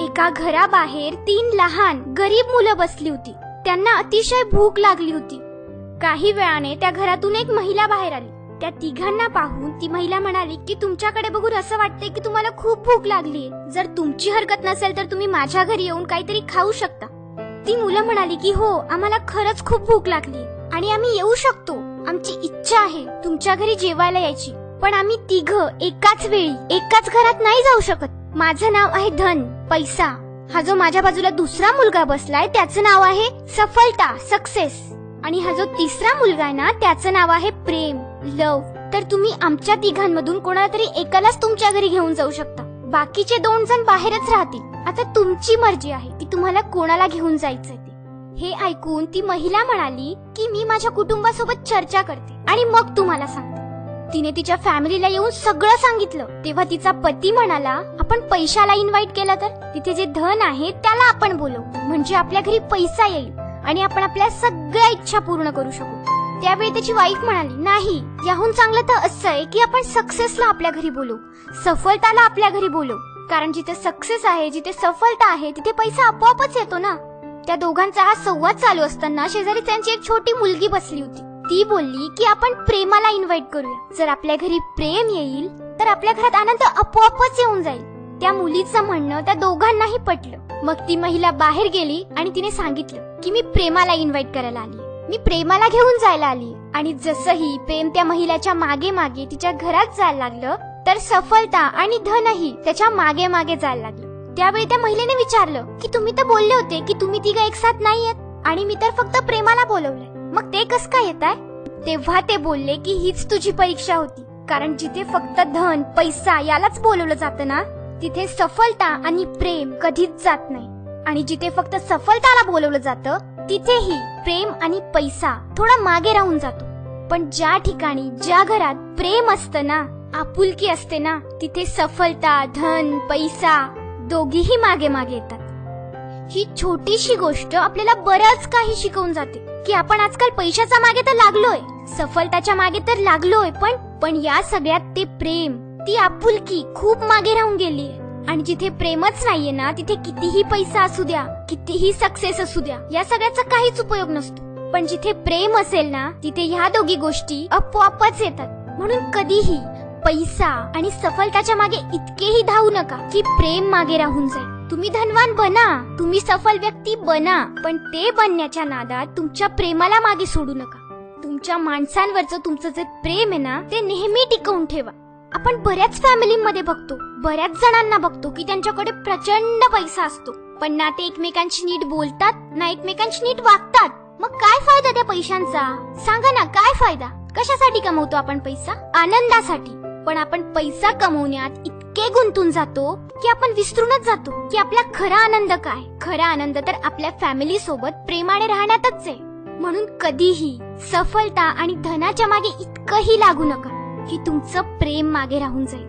एका घराबाहेर 3 लहान गरीब मुलं बसली होती. त्यांना अतिशय भूक लागली होती. काही वेळाने त्या घरातून एक महिला बाहेर आली. त्या तिघांना पाहून ती महिला म्हणाली की तुमच्याकडे बघून असं वाटतंय की तुम्हाला खूप भूक लागलीये. जर तुमची हरकत नसेल तर तुम्ही माझ्या घरी येऊन काहीतरी खाऊ शकता. ती मुलं म्हणाली की हो, आम्हाला खरंच खूप भूक लागलीये आणि आम्ही येऊ शकतो. आमची इच्छा आहे तुमच्या घरी जेवायला यायची, पण आम्ही तिघं एकाच वेळी एकाच घरात नाही जाऊ शकत. माझं नाव आहे धन, पैसा. हा जो माझ्या बाजूला दुसरा मुलगा बसलाय त्याचं नाव आहे सफलता, सक्सेस. आणि हा जो तिसरा मुलगा आहे ना त्याचं नाव आहे प्रेम, लव. तर तुम्ही आमच्या तिघांमधून कोणाला तरी एकालाच तुमच्या घरी घेऊन जाऊ शकता. बाकीचे 2 जण बाहेरच राहतील. आता तुमची मर्जी आहे की तुम्हाला कोणाला घेऊन जायचंय ते. हे ऐकून ती महिला म्हणाली की मी माझ्या कुटुंबासोबत चर्चा करते आणि मग तुम्हाला सांगते. तिने तिच्या फॅमिलीला येऊन सगळं सांगितलं. तेव्हा तिचा पती म्हणाला आपण पैशाला इन्व्हाइट केलं तर तिथे जे धन आहे त्याला आपण बोलवू, म्हणजे आपल्या घरी पैसा येईल आणि आपण आपल्या सगळ्या इच्छा पूर्ण करू शकू. त्यावेळी त्याची वाईफ म्हणाली नाही, याहून चांगलं तर असं आहे की आपण सक्सेसला आपल्या घरी बोलवू, सफलताला आपल्या घरी बोलवू. कारण जिथे सक्सेस आहे, जिथे सफलता आहे, तिथे पैसा आपोआपच येतो ना. त्या दोघांचा हा संवाद चालू असताना शेजारी त्यांची एक छोटी मुलगी बसली होती. ती बोलली की आपण प्रेमाला इन्व्हाइट करूया. जर आपल्या घरी प्रेम येईल तर आपल्या घरात आनंद आपोआपच येऊन जाईल. त्या मुलीचं म्हणणं त्या दोघांनाही पटलं. मग ती महिला बाहेर गेली आणि तिने सांगितलं की मी प्रेमाला इन्व्हाइट करायला आली, मी प्रेमाला घेऊन जायला आली. आणि जसंही प्रेम त्या महिलाच्या मागे मागे तिच्या घरात जायला लागलं तर सफलता आणि धनही त्याच्या मागे मागे जायला लागलं. त्यावेळी त्या महिलेने विचारलं की तुम्ही तर बोलले होते की तुम्ही तिघं एकसाथ नाही येत आणि मी तर फक्त प्रेमाला बोलवलंय, मग ते कसं काय येत आहे? तेव्हा ते बोलले की हीच तुझी परीक्षा होती. कारण जिथे फक्त धन, पैसा यालाच बोलवलं जातं ना, तिथे सफलता आणि प्रेम कधीच जात नाही. आणि जिथे फक्त सफलताला बोलवलं जातं तिथेही प्रेम आणि पैसा थोडा मागे राहून जातो. पण ज्या ठिकाणी, ज्या घरात प्रेम असतं ना, आपुलकी असते ना, तिथे सफलता, धन, पैसा दोघीही मागे मागे येतात. ही छोटीशी गोष्ट आपल्याला बरंच काही शिकवून जाते की आपण आजकाल पैशाच्या मागे तर लागलोय, सफलताच्या मागे तर लागलोय, पण या सगळ्यात ते प्रेम, ती आपुलकी खूप मागे राहून गेलीये. आणि जिथे प्रेमच नाहीये ना, तिथे कितीही पैसा असू द्या, कितीही सक्सेस असू द्या, या सगळ्याचा काहीच उपयोग नसतो. पण जिथे प्रेम असेल ना, तिथे ह्या दोघी गोष्टी आपोआपच येतात. म्हणून कधीही पैसा आणि सफलताच्या मागे इतकेही धावू नका की प्रेम मागे राहून जाईल. तुम्ही धनवान बना, तुम्ही सफल व्यक्ती बना, पण ते बनण्याच्या नादात तुमच्या प्रेमाला मागे सोडू नका. तुमच्या माणसांवरचं तुमचं जे प्रेम आहे ना, ते नेहमी टिकवून ठेवा. आपण बऱ्याच फॅमिलीमध्ये बघतो, बऱ्याच जणांना बघतो की त्यांच्याकडे प्रचंड पैसा असतो, पण ना ते एकमेकांशी नीट बोलतात, ना एकमेकांशी नीट वागतात. मग काय फायदा त्या पैशांचा? सांगा ना, काय फायदा? कशासाठी कमवतो आपण पैसा? आनंदासाठी. पण आपण पैसा कमवण्यात इतके गुंतून जातो की आपण विसरूनच जातो की आपला खरा आनंद काय. खरा आनंद तर आपल्या फॅमिली सोबत प्रेमाने राहण्यातच आहे. म्हणून कधीही सफलता आणि धनाच्या मागे इतकंही लागू नका की तुमचं प्रेम मागे राहून जाईल.